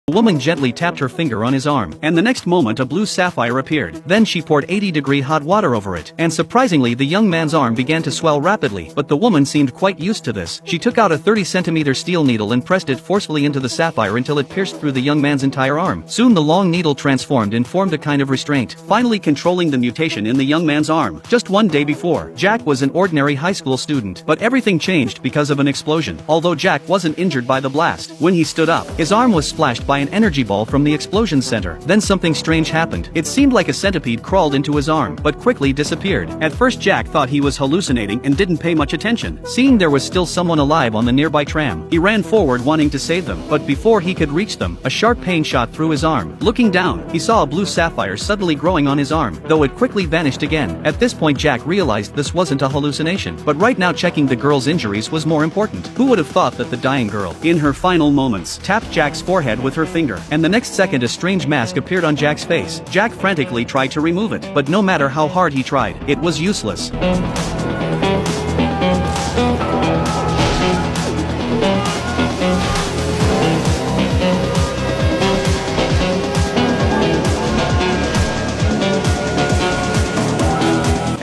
The woman gently tapped her finger on his arm, and the next moment a blue sapphire appeared. Then she poured 80-degree hot water over it, and surprisingly the young man's arm began to swell rapidly, but the woman seemed quite used to this. She took out a 30-centimeter steel needle and pressed it forcefully into the sapphire until it pierced through the young man's entire arm. Soon the long needle transformed and formed a kind of restraint, finally controlling the mutation in the young man's arm. Just one day before, Jack was an ordinary high school student, but everything changed because of an explosion. Although Jack wasn't injured by the blast, when he stood up, his arm was splashed by an energy ball from the explosion center. Then something strange happened. It seemed like a centipede crawled into his arm, but quickly disappeared. At first Jack thought he was hallucinating and didn't pay much attention. Seeing there was still someone alive on the nearby tram, he ran forward wanting to save them, but before he could reach them, a sharp pain shot through his arm. Looking down, he saw a blue sapphire suddenly growing on his arm, though it quickly vanished again. At this point Jack realized this wasn't a hallucination, but right now checking the girl's injuries was more important. Who would have thought that the dying girl, in her final moments, tapped Jack's forehead with her finger, and the next second a strange mask appeared on Jack's face. Jack frantically tried to remove it, but no matter how hard he tried, it was useless.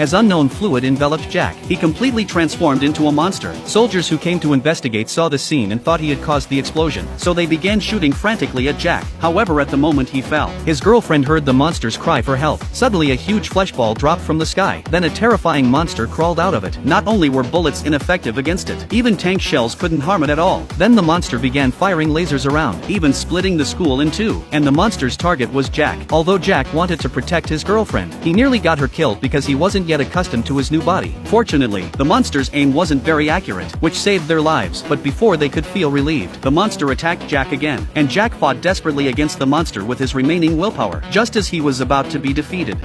As unknown fluid enveloped Jack, he completely transformed into a monster. Soldiers who came to investigate saw the scene and thought he had caused the explosion, so they began shooting frantically at Jack. However, at the moment he fell, his girlfriend heard the monster's cry for help. Suddenly a huge flesh ball dropped from the sky, then a terrifying monster crawled out of it. Not only were bullets ineffective against it, even tank shells couldn't harm it at all. Then the monster began firing lasers around, even splitting the school in two, and the monster's target was Jack. Although Jack wanted to protect his girlfriend, he nearly got her killed because he wasn't yet accustomed to his new body. Fortunately, the monster's aim wasn't very accurate, which saved their lives, but before they could feel relieved, the monster attacked Jack again, and Jack fought desperately against the monster with his remaining willpower, just as he was about to be defeated.